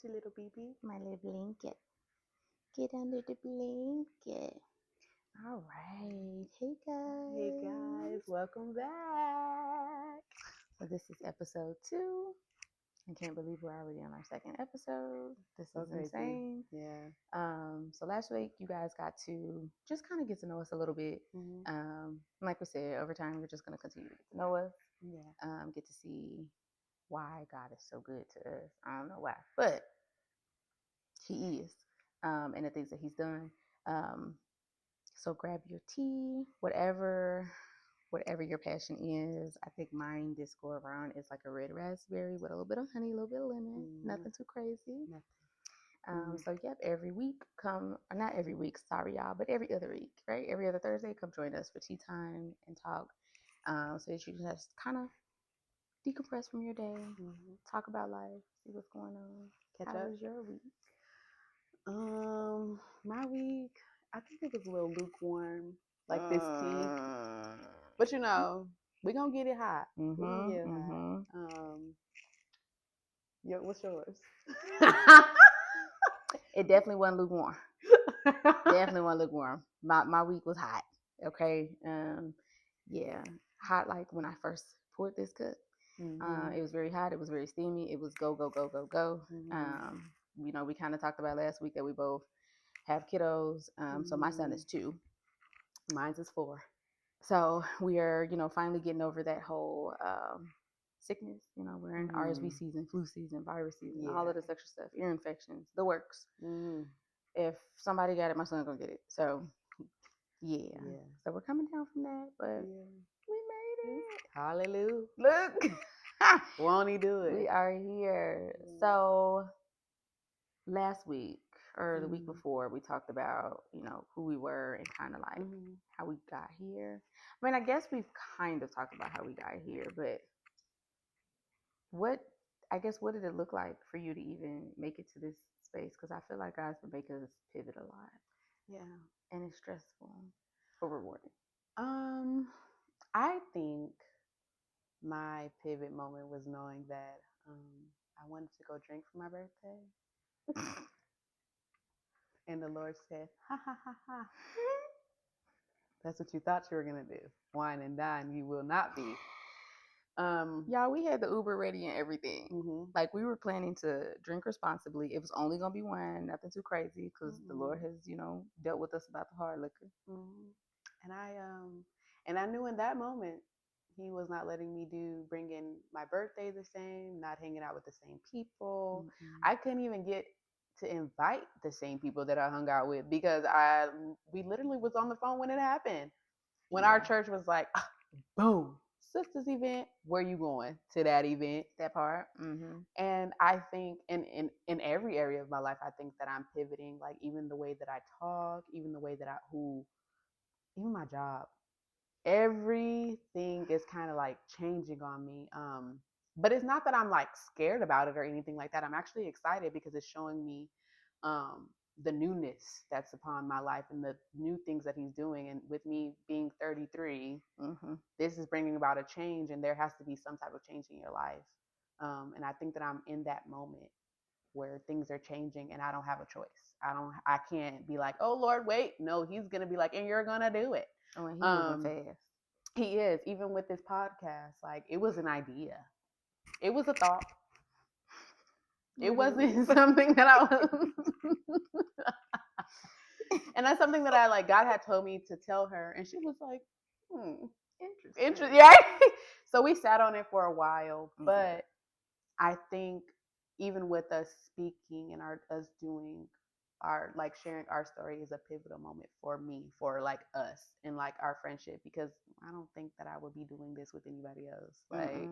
your little baby. My little blanket. Get under the blanket. All right. Hey guys. Hey guys, welcome back. So this is episode 2. I can't believe we're already on our second episode. This So is crazy. insane. Yeah. So last week you guys got to just kind of get to know us a little bit. Like we said, over time we're just gonna continue to get to know us. Yeah. Get to see why God is so good to us. I don't know why, but He is, and the things that He's done. So grab your tea, whatever your passion is. I think mine this go around is like a red raspberry with a little bit of honey, a little bit of lemon. Nothing too crazy. Nothing. So yep, every week not every week, sorry y'all, but every other week, right? Every other Thursday, come join us for tea time and talk. So that you can just kind of decompress from your day, talk about life, see what's going on. Catch How up. was your week? My week, I think it was a little lukewarm, like this tea. But you know, we're gonna get it hot. We're gonna get it hot. What's yours? It definitely wasn't lukewarm. Definitely wasn't lukewarm. My week was hot. Okay. Yeah, hot like when I first poured this cup. It was very hot. It was very steamy. It was go go go go go. You know, we kind of talked about last week that we both have kiddos. So my son is 2. Mine's is 4. So we are, finally getting over that whole sickness. You know, we're in RSV season, flu season, virus season, all of this extra stuff, ear infections, the works. If somebody got it, my son's gonna get it. So yeah. So we're coming down from that, but we made it. Hallelujah. Look. Won't he do it? We are here. So last week or the week before, we talked about, who we were and kind of like how we got here. I mean, I guess we've kind of talked about how we got here, but what did it look like for you to even make it to this space? Because I feel like God's been making us pivot a lot. Yeah. And it's stressful but rewarding. I think my pivot moment was knowing that I wanted to go drink for my birthday. And the Lord said, ha ha ha ha. That's what you thought you were going to do. Wine and dine, you will not be. Y'all, we had the Uber ready and everything. Like, we were planning to drink responsibly. It was only going to be wine, nothing too crazy, because the Lord has, dealt with us about the hard liquor. And I knew in that moment, He was not letting me bring in my birthday the same, not hanging out with the same people. I couldn't even get to invite the same people that I hung out with because we literally was on the phone when it happened. When our church was like, boom, sisters event, where you going to that event? That part. And I think in every area of my life, I think that I'm pivoting, like even the way that I talk, even the way that even my job. Everything is kind of like changing on me. But it's not that I'm like scared about it or anything like that. I'm actually excited because it's showing me the newness that's upon my life and the new things that He's doing. And with me being 33, this is bringing about a change, and there has to be some type of change in your life. And I think that I'm in that moment where things are changing and I don't have a choice. I can't be like, oh Lord, wait. No, He's gonna be like, and you're gonna do it. Oh, and He's moving fast. He is. Even with this podcast, like it was an idea. It was a thought. It wasn't something that I was. And that's something that I like. God had told me to tell her, and she was like, interesting. Yeah. So we sat on it for a while, but I think even with us speaking and us doing our like sharing our story is a pivotal moment for me, for like us and like our friendship, because I don't think that I would be doing this with anybody else. Like,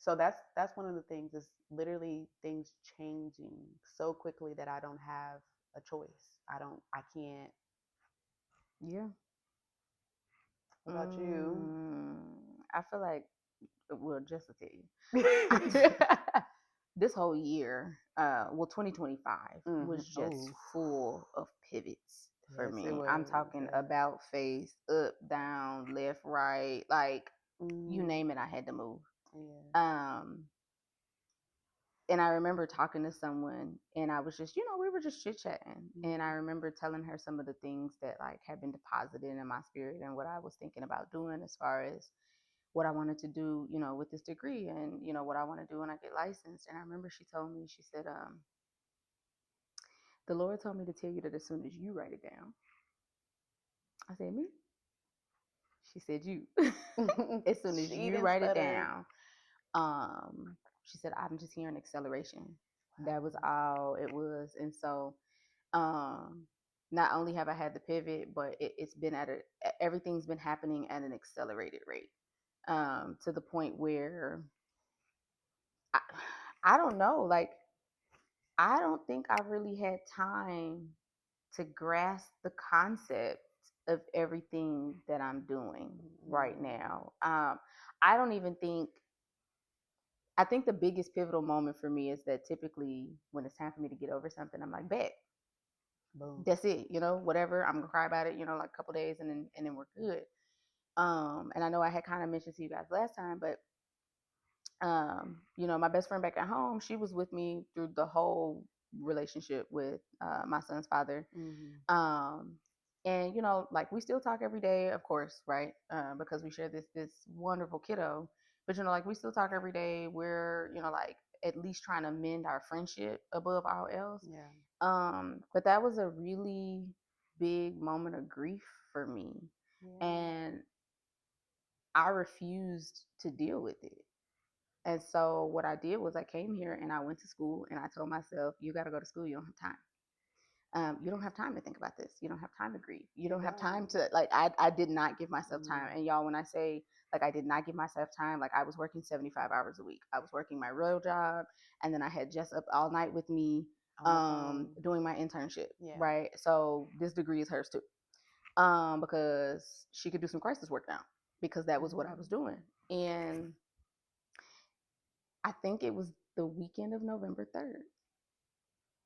so that's one of the things, is literally things changing so quickly that I don't have a choice. I can't. Yeah. What about you? I feel like, well, just to tell you, this whole year, 2025 was just full of pivots for me. I'm talking about face, up, down, left, right, like you name it, I had to move. and I remember talking to someone, and I was just, we were just chit chatting, and I remember telling her some of the things that like had been deposited in my spirit and what I was thinking about doing as far as what I wanted to do, with this degree, and what I want to do when I get licensed. And I remember she told me, she said, the Lord told me to tell you that as soon as you write it down. I said, me? She said, you. As soon as you write it down. She said, I'm just hearing acceleration. That was all it was. And so not only have I had the pivot, but it's been everything's been happening at an accelerated rate, to the point where I don't know, like, I don't think I really had time to grasp the concept of everything that I'm doing right now. I don't even think, I think the biggest pivotal moment for me is that typically when it's time for me to get over something, I'm like, bet, boom, that's it, whatever. I'm gonna cry about it, like a couple days, and then we're good. And I know I had kind of mentioned to you guys last time, but my best friend back at home, she was with me through the whole relationship with my son's father. Mm-hmm. And like, we still talk every day, of course, right? Because we share this wonderful kiddo. But like, we still talk every day. We're like, at least trying to mend our friendship above all else. Yeah. But that was a really big moment of grief for me. Yeah. And I refused to deal with it. And so what I did was I came here and I went to school, and I told myself, you got to go to school. You don't have time. You don't have time to think about this. You don't have time to grieve. You don't have time to, like, I did not give myself time. And y'all, when I say, like, I did not give myself time, like, I was working 75 hours a week. I was working my real job, and then I had Jess up all night with me, doing my internship. Yeah. Right. So this degree is hers too. Because she could do some crisis work now, because that was what I was doing. And I think it was the weekend of November 3rd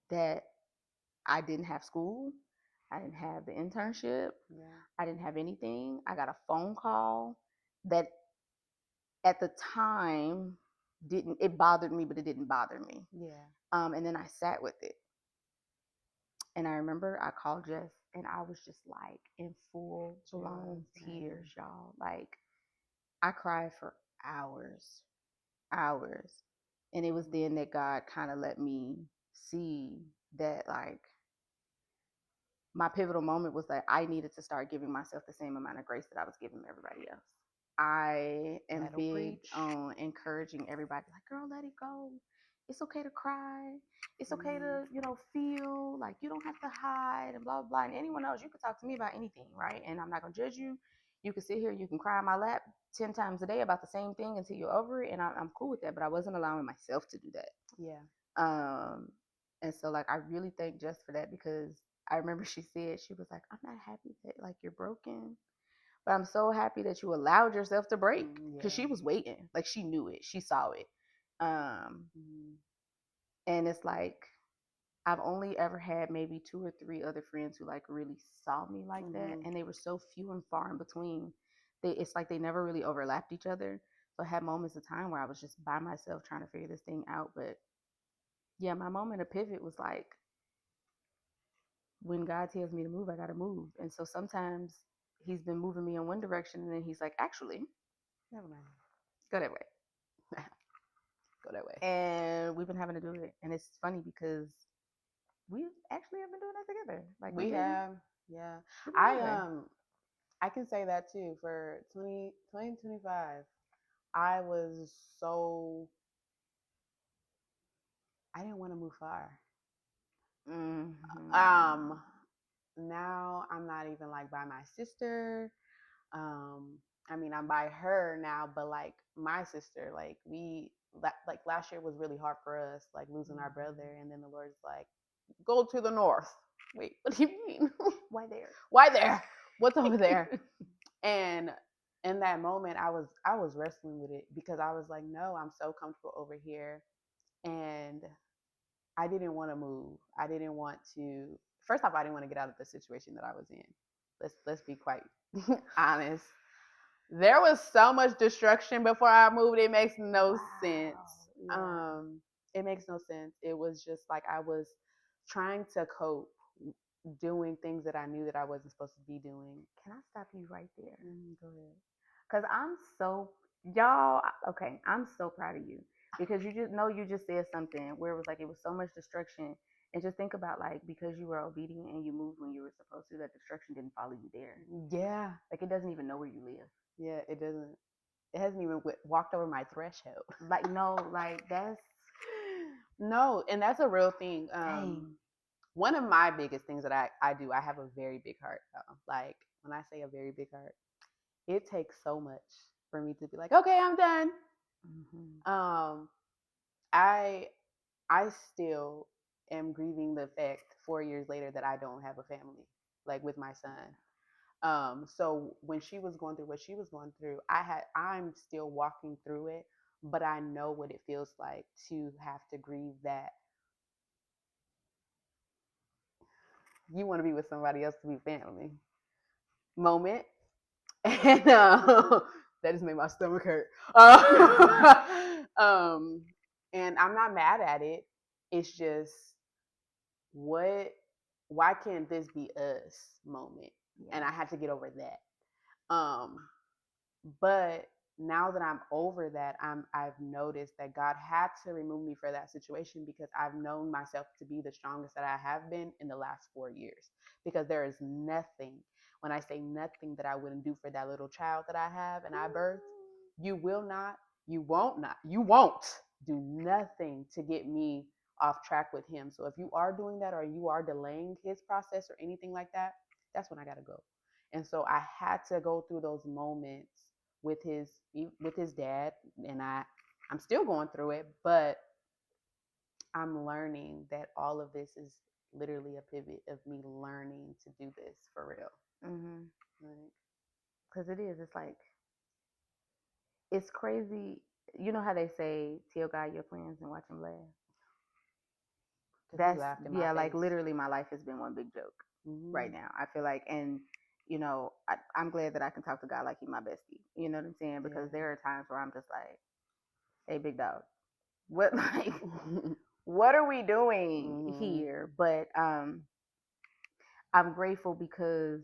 that I didn't have school. I didn't have the internship. Yeah. I didn't have anything. I got a phone call that at the time it bothered me, but it didn't bother me. Yeah. And then I sat with it. And I remember I called Jess, and I was just like in full blown tears, y'all. Like, I cried for hours. And it was then that God kind of let me see that, like, my pivotal moment was that I needed to start giving myself the same amount of grace that I was giving everybody else. I am big on encouraging everybody, like, girl, let it go. It's okay to cry. It's okay to, feel like you don't have to hide and blah, blah, blah. And anyone else, you can talk to me about anything, right? And I'm not going to judge you. You can sit here, you can cry in my lap 10 times a day about the same thing until you're over it. And I'm cool with that, but I wasn't allowing myself to do that. Yeah. And so, like, I really thank Jess for that, because I remember she said, she was like, I'm not happy that, like, you're broken, but I'm so happy that you allowed yourself to break, because she was waiting. Like, she knew it. She saw it. And it's like, I've only ever had maybe 2 or 3 other friends who, like, really saw me like that. And they were so few and far in between. It's like they never really overlapped each other. So I had moments of time where I was just by myself trying to figure this thing out. But yeah, my moment of pivot was like, when God tells me to move, I got to move. And so sometimes he's been moving me in one direction, and then he's like, actually, never mind, go that way. Go that way. And we've been having to do it. And it's funny because we actually have been doing that together. Like, we have. Yeah. I can say that too. For 2025, I was so, I didn't want to move far. Mm-hmm. Now I'm not even, like, by my sister. I mean, I'm by her now, but, like, my sister, like, like, last year was really hard for us, like, losing our brother. And then the Lord's like, go to the north. Wait, what do you mean? Why there? Why there? What's over there? And in that moment, I was wrestling with it, because I was like, no, I'm so comfortable over here. And I didn't want to move. I didn't want to. First off, I didn't want to get out of the situation that I was in. Let's be quite honest. There was so much destruction before I moved. It makes no sense. Yeah. It makes no sense. It was just like I was trying to cope, doing things that I knew that I wasn't supposed to be doing. Can I stop you right there? Go ahead. Because I'm so, y'all, okay, I'm so proud of you. Because you just said something where it was like it was so much destruction. And just think about like because you were obedient and you moved when you were supposed to, that destruction didn't follow you there. Yeah. Like it doesn't even know where you live. Yeah, it doesn't. It hasn't even walked over my threshold. Like, no, like that's. No, and that's a real thing. Dang. One of my biggest things that I do, I have a very big heart. Like when I say a very big heart, it takes so much for me to be like, okay, I'm done. Mm-hmm. I I still am grieving the fact 4 years later that I don't have a family, like with my son. So when she was going through what she was going through, I'm still walking through it, but I know what it feels like to have to grieve that you want to be with somebody else to be family moment. And that just made my stomach hurt. And I'm not mad at it. It's just what why can't this be us moment? Yeah. And I had to get over that. But now that I'm over that, I've noticed that God had to remove me for that situation because I've known myself to be the strongest that I have been in the last 4 years. Because there is nothing, when I say nothing, that I wouldn't do for that little child that I have and I birthed. You will not, you won't do nothing to get me off track with him. So if you are doing that or you are delaying his process or anything like that, that's when I gotta go. And so I had to go through those moments with his dad, and I'm still going through it, but I'm learning that all of this is literally a pivot of me learning to do this for real. Mm-hmm. Because it is. It's like it's crazy. You know how they say, "Tell God your plans and watch him laugh." That's yeah, like literally, my life has been one big joke right now. I feel like, and you know, I'm glad that I can talk to God like he's my bestie. You know what I'm saying? Because there are times where I'm just like, "Hey, big dog, what like, what are we doing here?" But I'm grateful because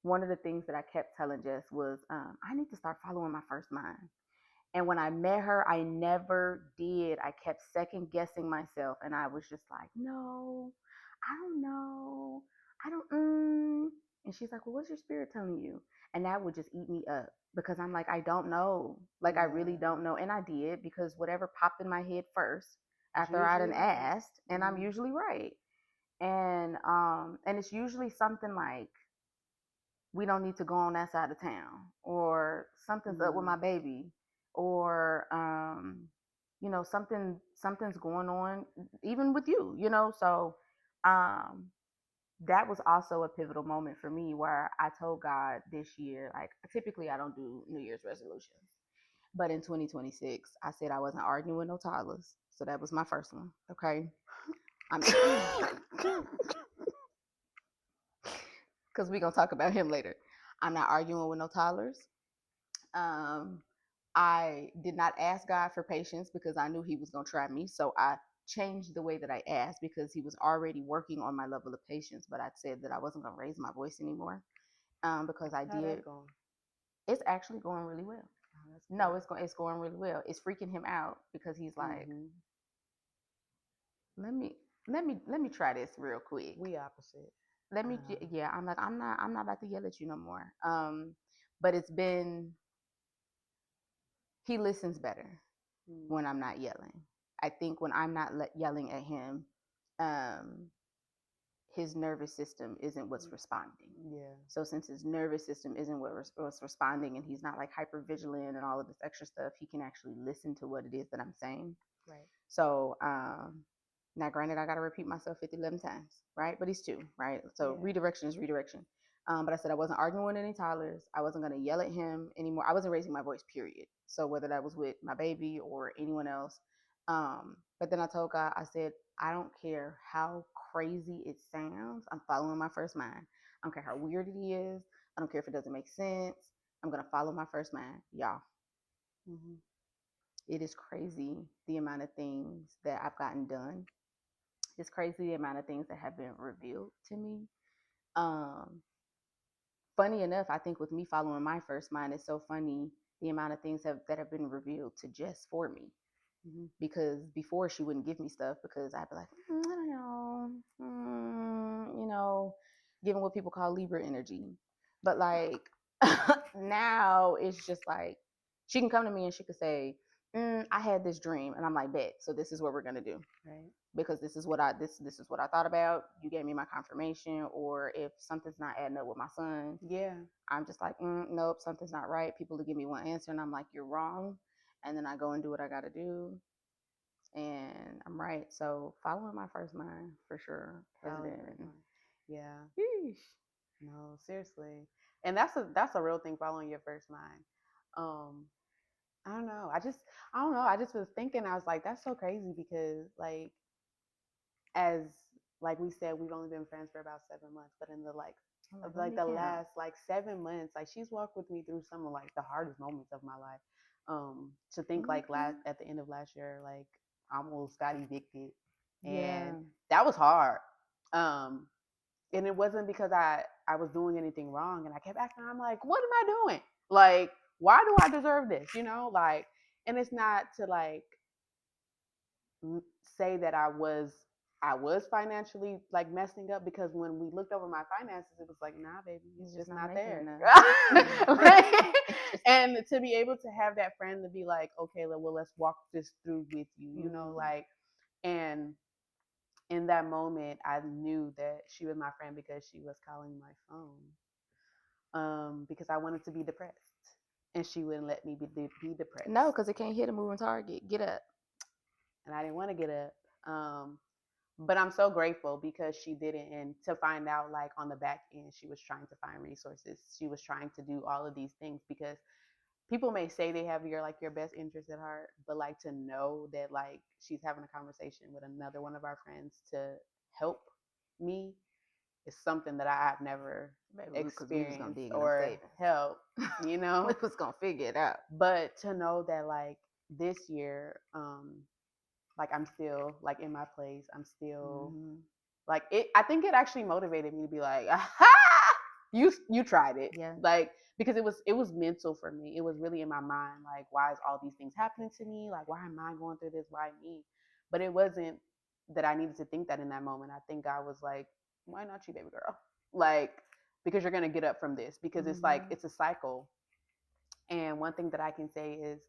one of the things that I kept telling Jess was, I need to start following my first mind. And when I met her, I never did. I kept second guessing myself. And I was just like, no, I don't know. I don't, And she's like, well, what's your spirit telling you? And that would just eat me up because I'm like, I don't know. Like, I really don't know. And I did because whatever popped in my head first after I done asked, and I'm usually right. And it's usually something like, we don't need to go on that side of town, or something's up with my baby, or something's going on even with you, so that was also a pivotal moment for me where I told God this year, like typically I don't do New Year's resolutions, but in 2026 I said I wasn't arguing with no toddlers, so that was my first one. Okay. I'm because we're gonna talk about him later. I'm not arguing with no toddlers. Um, I did not ask God for patience because I knew He was gonna try me. So I changed the way that I asked because He was already working on my level of patience. But I said that I wasn't gonna raise my voice anymore because I did. It's actually going really well. No, it's going really well. It's freaking him out because he's like, let me try this real quick. We opposite. Let me yeah, I'm like, I'm not about to yell at you no more. But it's been, he listens better when I'm not yelling. I think when I'm not yelling at him, his nervous system isn't what's responding. Yeah. So since his nervous system isn't what's responding, and he's not like hyper vigilant and all of this extra stuff, he can actually listen to what it is that I'm saying. Right. So now granted, I got to repeat myself 11 times, right? But he's 2, right? So redirection is redirection. But I said I wasn't arguing with any toddlers. I wasn't going to yell at him anymore. I wasn't raising my voice, period. So whether that was with my baby or anyone else. But then I told God, I said, I don't care how crazy it sounds. I'm following my first mind. I don't care how weird it is. I don't care if it doesn't make sense. I'm going to follow my first mind, y'all. it is crazy the amount of things that I've gotten done. It's crazy the amount of things that have been revealed to me. Um, Funny enough, I think with me following my first mind, it's so funny the amount of things that have been revealed to Jess for me. Mm-hmm. Because before she wouldn't give me stuff because I'd be like, I don't know, giving what people call Libra energy. But like now it's just like she can come to me and she could say, I had this dream, and I'm like, bet. So this is what we're gonna do, right? Because this is what I thought about. You gave me my confirmation, or if something's not adding up with my son, yeah, I'm just like, nope, something's not right. People will give me one answer, and I'm like, you're wrong, and then I go and do what I got to do, and I'm right. So following my first mind for sure has been, yeah. Yeesh. No, seriously, and that's a real thing. Following your first mind. Um, I don't know. I don't know. I just was thinking. I was like, that's so crazy because as like we said, we've only been friends for about 7 months, but in the the last 7 months, like she's walked with me through some of like the hardest moments of my life. To think like last at the end of last year, like I almost got evicted, and that was hard. Um, and it wasn't because I was doing anything wrong, and I kept asking. I'm like, what am I doing? Like, why do I deserve this? Like, and it's not to like say that I was financially like messing up, because when we looked over my finances, it was like, nah, baby, it's just not there. And to be able to have that friend to be like, okay, well, let's walk this through with you, like, and in that moment, I knew that she was my friend because she was calling my phone, because I wanted to be depressed, and she wouldn't let me be depressed. No, because it can't hit a moving target. Get up. And I didn't want to get up. But I'm so grateful because she didn't, and to find out like on the back end, she was trying to find resources. She was trying to do all of these things because people may say they have your best interest at heart, but like to know that like she's having a conversation with another one of our friends to help me is something that I have never experienced or helped. We was gonna figure it out. But to know that like this year, like I'm still like in my place. I'm still like it. I think it actually motivated me to be like, aha, you tried it. Yeah. Like, because it was mental for me. It was really in my mind. Like, why is all these things happening to me? Like, why am I going through this? Why me? But it wasn't that I needed to think that in that moment. I think I was like, why not you, baby girl? Like, because you're gonna get up from this. Because it's like it's a cycle. And one thing that I can say is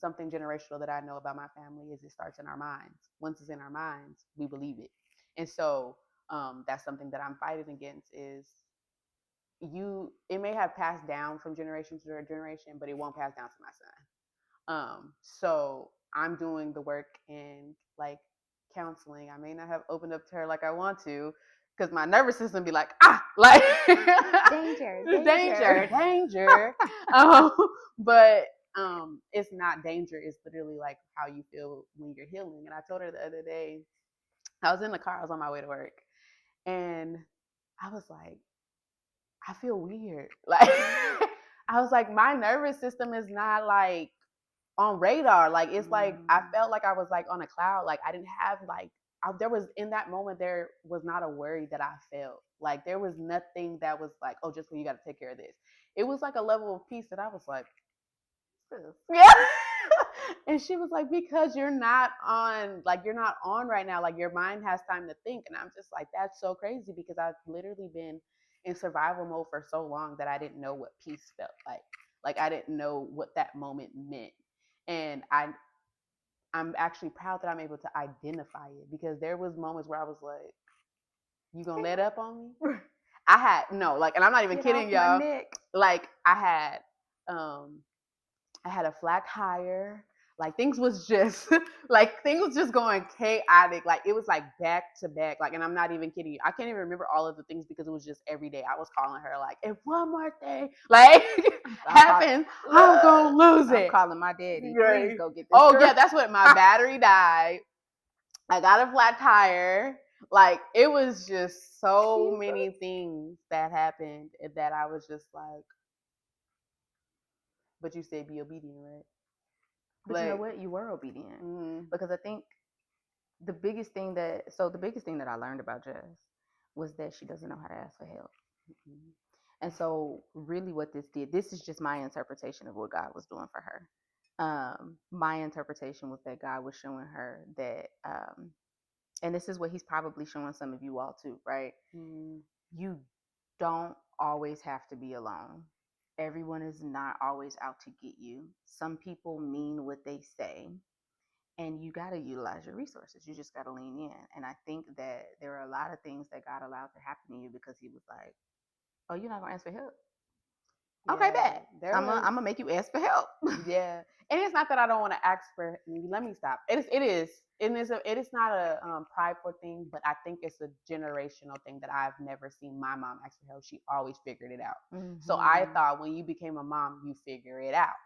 something generational that I know about my family is it starts in our minds. Once it's in our minds, we believe it. And so that's something that I'm fighting against is it may have passed down from generation to generation, but it won't pass down to my son. So I'm doing the work in like counseling. I may not have opened up to her like I want to, because my nervous system be like, like danger. But it's not danger. It's literally like how you feel when you're healing. And I told her the other day, I was in the car, I was on my way to work, and I was like, I feel weird. Like, I was like, my nervous system is not like on radar. Like, it's like I felt like I was like on a cloud. Like, I didn't have like there was in that moment there was not a worry that I felt. Like, there was nothing that was like, oh, just you got to take care of this. It was like a level of peace that I was like, yeah. And she was like, because you're not on right now. Like, your mind has time to think. And I'm just like, that's so crazy, because I've literally been in survival mode for so long that I didn't know what peace felt like. Like, I didn't know what that moment meant. And I'm actually proud that I'm able to identify it, because there was moments where I was like, you gonna let up on me? I had no, like, and I'm not even kidding, y'all. Like, I had a flat tire. Like, things was just going chaotic. Like, it was like back to back. Like, and I'm not even kidding you. I can't even remember all of the things because it was just every day. I was calling her like, if one more thing like happens, I'm gonna lose it. I'm calling my daddy. Right. Please go get this. Oh yeah, that's what my battery died. I got a flat tire. Like, it was just so many things that happened that I was just like, but you said be obedient, right? But you know what? You were obedient. Because I think the biggest thing that I learned about Jess was that she doesn't know how to ask for help. And so really what this is just my interpretation of what God was doing for her. My interpretation was that God was showing her that, and this is what he's probably showing some of you all too, right? You don't always have to be alone. Everyone is not always out to get you. Some people mean what they say, and you got to utilize your resources. You just got to lean in. And I think that there are a lot of things that God allowed to happen to you because he was like, oh, you're not going to ask for help? Yeah, okay, bet. I'm gonna make you ask for help. Yeah, and it's not that I don't want to ask for. Let me stop. It is not a prideful thing, but I think it's a generational thing that I've never seen my mom ask for help. She always figured it out. So I thought when you became a mom, you figure it out.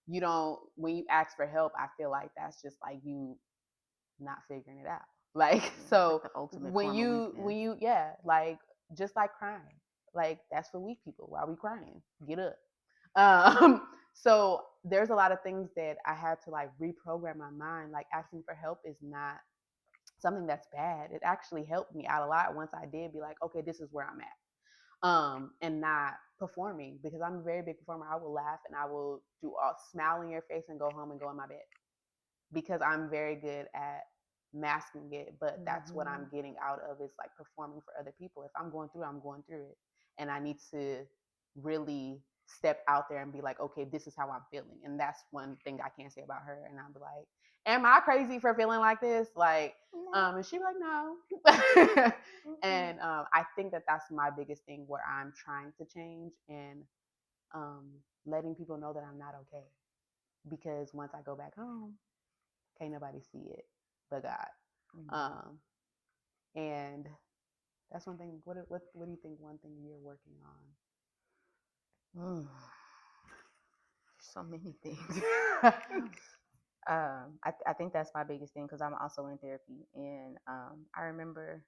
You don't. When you ask for help, I feel like that's just like you not figuring it out. Like so, like when you like just like crying, like that's for weak people. Why we crying? Get up. So there's a lot of things that I had to like reprogram my mind. Like asking for help is not something that's bad. It actually helped me out a lot once I did be like, okay, this is where I'm at. And not performing because I'm a very big performer. I will laugh and I will do all smile in your face and go home and go in my bed because I'm very good at masking it. But that's what I'm getting out of is like performing for other people. If I'm going through it, I'm going through it. And I need to really step out there and be like, okay, this is how I'm feeling. And that's one thing I can't say about her. And I'll be like, am I crazy for feeling like this? Like, and she'd be like, no. And I think that that's my biggest thing where I'm trying to change and letting people know that I'm not okay. Because once I go back home, can't nobody see it but God. And that's one thing. What do you think? One thing you're working on? So many things. I think that's my biggest thing because I'm also in therapy, and I remember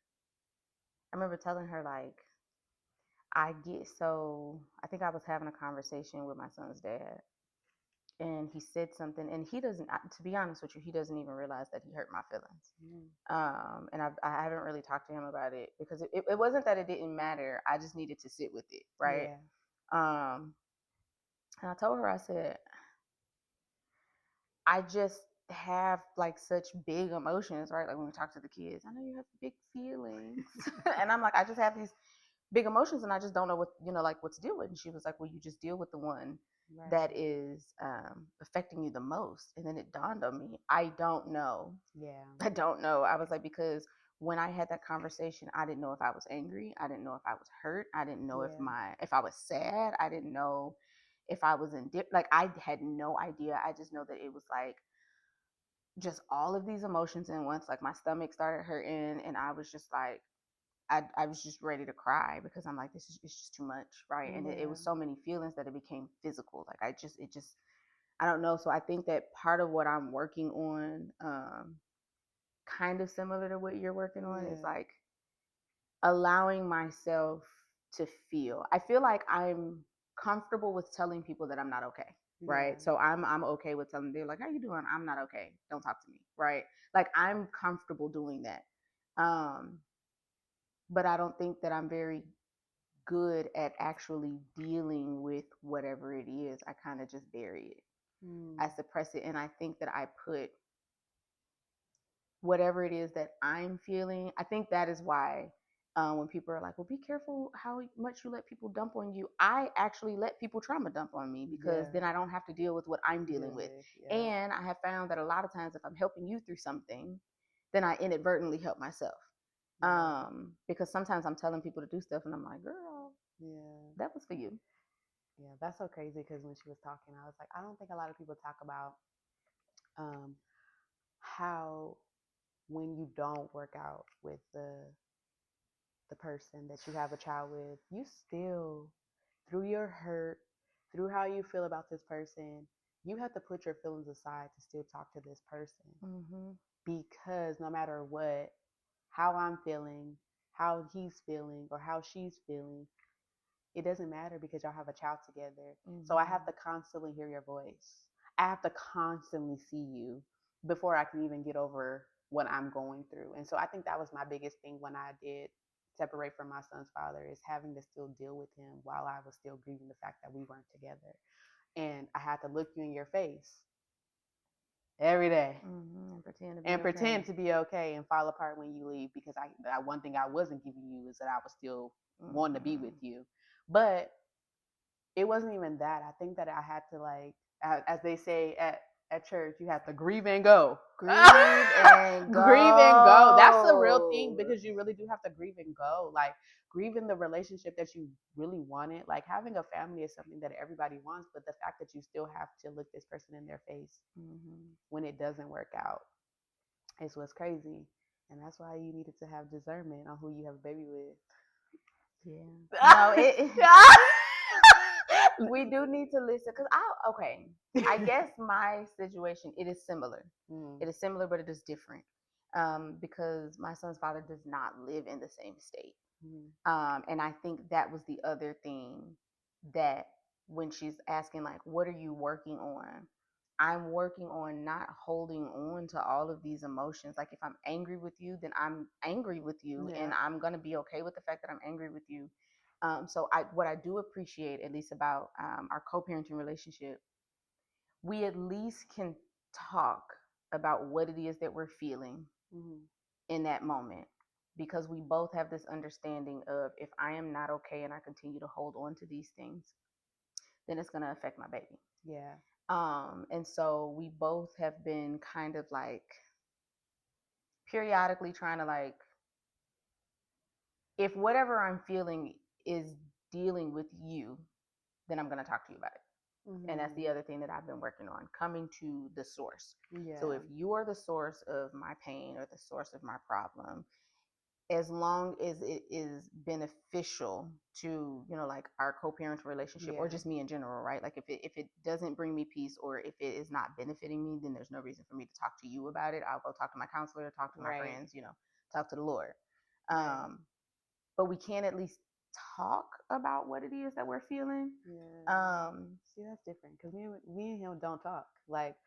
telling her like I think I was having a conversation with my son's dad, and he said something, and he doesn't. To be honest with you, he doesn't even realize that he hurt my feelings. And I haven't really talked to him about it because it wasn't that it didn't matter. I just needed to sit with it, right? Yeah. And I told her, I said, I just have like such big emotions, right? Like when we talk to the kids, I know you have big feelings. And I'm like, I just have these big emotions and I just don't know what, like what to deal with. And she was like, well, you just deal with the one that is affecting you the most. And then it dawned on me, I don't know. Yeah. I don't know. I was like, because when I had that conversation, I didn't know if I was angry. I didn't know if I was hurt. I didn't know if I was sad. I didn't know if I was like I had no idea. I just know that it was like just all of these emotions in once. Like my stomach started hurting, and I was just like, I was just ready to cry because I'm like, it's just too much, right? And it was so many feelings that it became physical. Like I don't know. So I think that part of what I'm working on, kind of similar to what you're working on, is like allowing myself to feel. I feel like I'm comfortable with telling people that I'm not okay, right? So I'm okay with telling them, they're like, how you doing? I'm not okay. Don't talk to me, right? Like I'm comfortable doing that. But I don't think that I'm very good at actually dealing with whatever it is. I kind of just bury it. I suppress it, and I think that I put whatever it is that I'm feeling. I think that is why when people are like, well, be careful how much you let people dump on you. I actually let people trauma dump on me because then I don't have to deal with what I'm dealing with. And I have found that a lot of times if I'm helping you through something, then I inadvertently help myself. Because sometimes I'm telling people to do stuff and I'm like, girl, that was for you. Yeah, that's so crazy because when she was talking, I was like, I don't think a lot of people talk about how when you don't work out with the person that you have a child with, you still, through your hurt, through how you feel about this person, you have to put your feelings aside to still talk to this person. Because no matter what, how I'm feeling, how he's feeling, or how she's feeling, it doesn't matter because y'all have a child together. So I have to constantly hear your voice. I have to constantly see you before I can even get over what I'm going through. And so I think that was my biggest thing when I did separate from my son's father, is having to still deal with him while I was still grieving the fact that we weren't together. And I had to look you in your face every day and pretend to be okay and fall apart when you leave, because one thing I wasn't giving you is that I was still wanting to be with you. But it wasn't even that. I think that I had to, like, as they say at church, you have to grieve and go. Grieve and go. Grieve and go. That's a real thing, because you really do have to grieve and go. Like, grieving the relationship that you really wanted. Like, having a family is something that everybody wants, but the fact that you still have to look this person in their face when it doesn't work out is what's crazy. And that's why you needed to have discernment on who you have a baby with. Yeah. No, we do need to listen, because I guess my situation, it is similar. It is similar, but it is different, because my son's father does not live in the same state. And I think that was the other thing, that when she's asking, like, what are you working on? I'm working on not holding on to all of these emotions. Like, if I'm angry with you, then I'm angry with you, and I'm going to be okay with the fact that I'm angry with you. So what I do appreciate, at least about our co-parenting relationship, we at least can talk about what it is that we're feeling in that moment, because we both have this understanding of, if I am not okay and I continue to hold on to these things, then it's going to affect my baby. Yeah. And so we both have been kind of like periodically trying to, like, if whatever I'm feeling is dealing with you, then I'm going to talk to you about it. And that's the other thing that I've been working on, coming to the source. So if you are the source of my pain or the source of my problem, as long as it is beneficial to, like, our co-parent relationship, or just me in general, right? Like, if it doesn't bring me peace, or if it is not benefiting me, then there's no reason for me to talk to you about it. I'll go talk to my counselor, talk to my friends, talk to the Lord. But we can at least talk about what it is that we're feeling. See, that's different, because me and him don't talk. Like,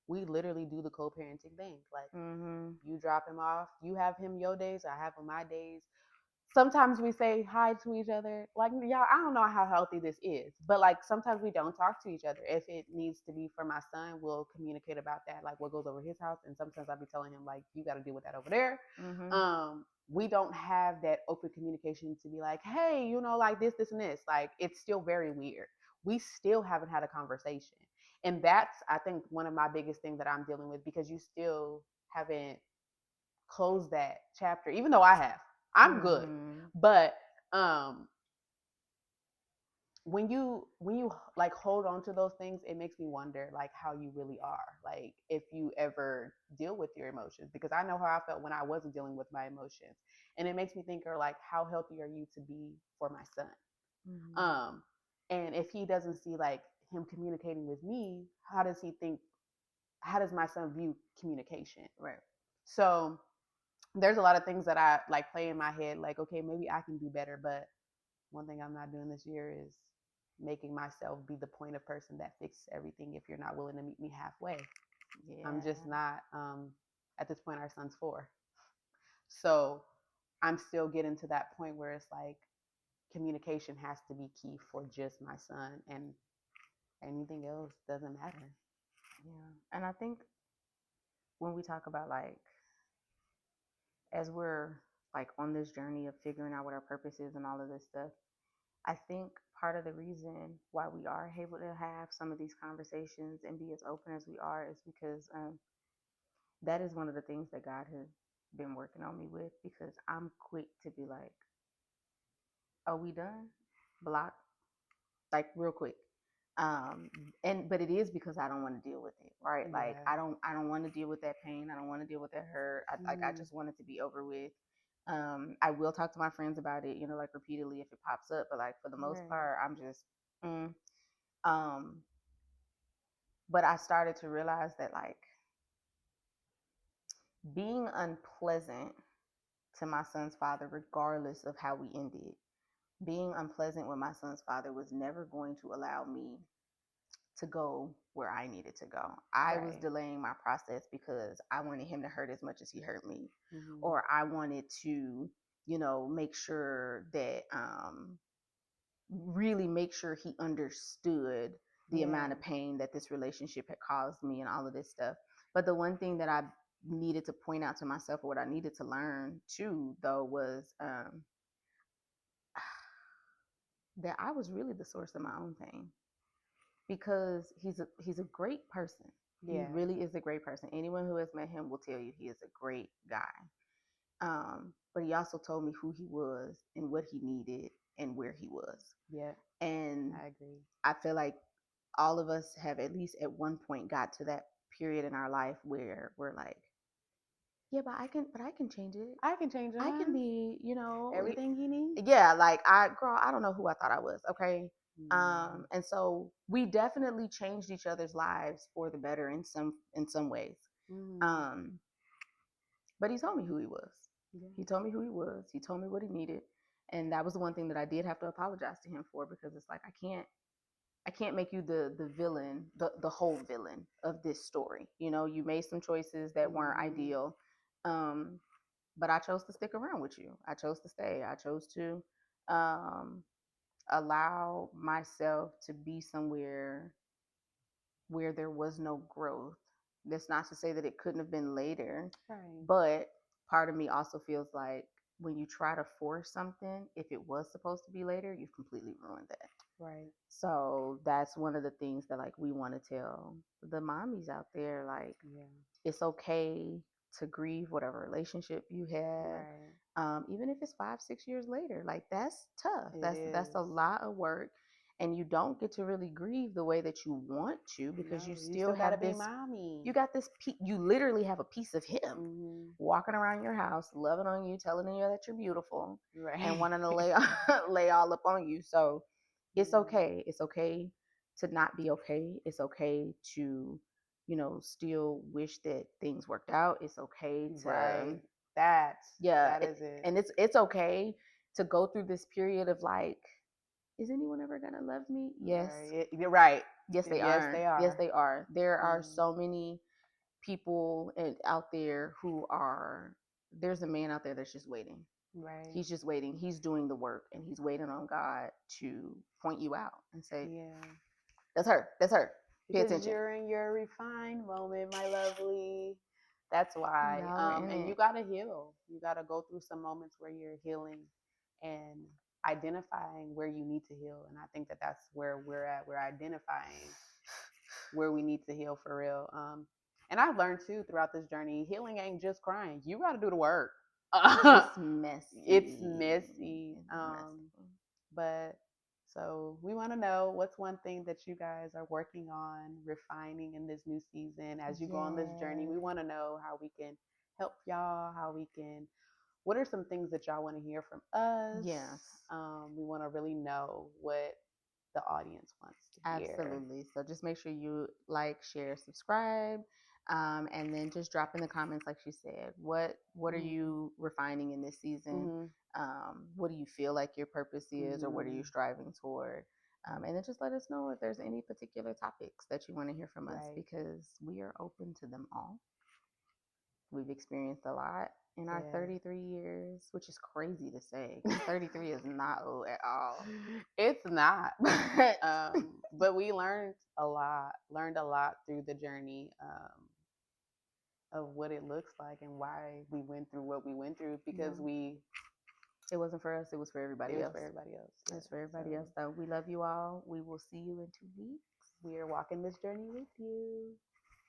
we literally do the co-parenting thing. Like, you drop him off, you have him your days, I have him my days. Sometimes we say hi to each other. Like, y'all, I don't know how healthy this is, but, like, sometimes we don't talk to each other. If it needs to be for my son, we'll communicate about that, like what goes over his house. And sometimes I'll be telling him, like, you got to deal with that over there. We don't have that open communication to be like, hey, like this, and this. Like, it's still very weird. We still haven't had a conversation. And that's, I think, one of my biggest things that I'm dealing with, because you still haven't closed that chapter, even though I have. I'm good. But when you like hold on to those things, it makes me wonder, like, how you really are, like, if you ever deal with your emotions, because I know how I felt when I wasn't dealing with my emotions. And it makes me think, or like, how healthy are you to be for my son? And if he doesn't see, like, him communicating with me, how does my son view communication? Right. So there's a lot of things that I, like, play in my head, like, okay, maybe I can do better. But one thing I'm not doing this year is making myself be the point of person that fixes everything if you're not willing to meet me halfway. I'm just not. At this point, our son's 4. So I'm still getting to that point where it's like, communication has to be key for just my son, and anything else doesn't matter. Yeah. And I think when we talk about, like, as we're, like, on this journey of figuring out what our purpose is and all of this stuff, I think part of the reason why we are able to have some of these conversations and be as open as we are is because that is one of the things that God has been working on me with, because I'm quick to be like, "Are we done?" Block, like, real quick. But it is because I don't want to deal with it, right? Yeah. Like, I don't want to deal with that pain. I don't want to deal with that hurt. I just want it to be over with. I will talk to my friends about it, like, repeatedly if it pops up, but, like, for the most part, I'm just, but I started to realize that, like, being unpleasant to my son's father, regardless of how we ended, being unpleasant with my son's father was never going to allow me to go where I needed to go. I was delaying my process because I wanted him to hurt as much as he hurt me, or I wanted to, make sure that really make sure he understood the amount of pain that this relationship had caused me and all of this stuff. But the one thing that I needed to point out to myself, or what I needed to learn too, though, was that I was really the source of my own pain, because he's a great person. He really is a great person. Anyone who has met him will tell you he is a great guy. But he also told me who he was and what he needed and where he was. Yeah. And I agree. I feel like all of us have at least at one point got to that period in our life where we're like, yeah, but I can change it. I can change it. I can be, everything he needs. Yeah, like I don't know who I thought I was. Okay. And so we definitely changed each other's lives for the better in some ways. But he told me who he was. Yeah. He told me who he was. He told me what he needed. And that was the one thing that I did have to apologize to him for, because it's like, I can't make you the villain, the whole villain of this story. You made some choices that weren't ideal. But I chose to stick around with you. I chose to stay. I chose to allow myself to be somewhere where there was no growth. That's not to say that it couldn't have been later. Right. But part of me also feels like when you try to force something, if it was supposed to be later, you've completely ruined that. Right. So that's one of the things that like we want to tell the mommies out there, like, it's okay to grieve whatever relationship you had. Right. Even if it's 5-6 years later, like that's tough. That's a lot of work. And you don't get to really grieve the way that you want to, because you still have this. Mommy. You got this. You literally have a piece of him walking around your house, loving on you, telling you that you're beautiful, right, and wanting to lay all up on you. So it's okay. It's okay to not be okay. It's okay to, still wish that things worked out. It's okay to. Right. That is it. And it's okay to go through this period of like, is anyone ever gonna love me? Yes. Right. You're right. Yes, they are. Yes, they are. Yes, they are. There are so many people out there who are. There's a man out there that's just waiting. Right. He's just waiting. He's doing the work, and he's waiting on God to point you out and say, "Yeah, that's her. That's her." Pay attention. You're in your refined moment, my lovely. That's why. And you gotta heal. You gotta go through some moments where you're healing and identifying where you need to heal. And I think that that's where we're at. We're identifying where we need to heal for real. And I've learned too throughout this journey, healing ain't just crying. You got to do the work. It's messy. It's messy. But so we want to know, what's one thing that you guys are working on refining in this new season as you go on this journey. We want to know how we can help y'all, what are some things that y'all want to hear from us? Yes. We want to really know what the audience wants to hear. Absolutely. So just make sure you like, share, subscribe, and then just drop in the comments, like she said, what are you refining in this season? What do you feel like your purpose is, or what are you striving toward? And then just let us know if there's any particular topics that you want to hear from us, because we are open to them all. We've experienced a lot in our 33 years, which is crazy to say. 33 is not old at all. It's not. But we learned a lot through the journey of what it looks like and why we went through what we went through, because it wasn't for us. It was for everybody else. It was for everybody else. Yeah. It's for everybody else. So we love you all. We will see you in 2 weeks. We are walking this journey with you.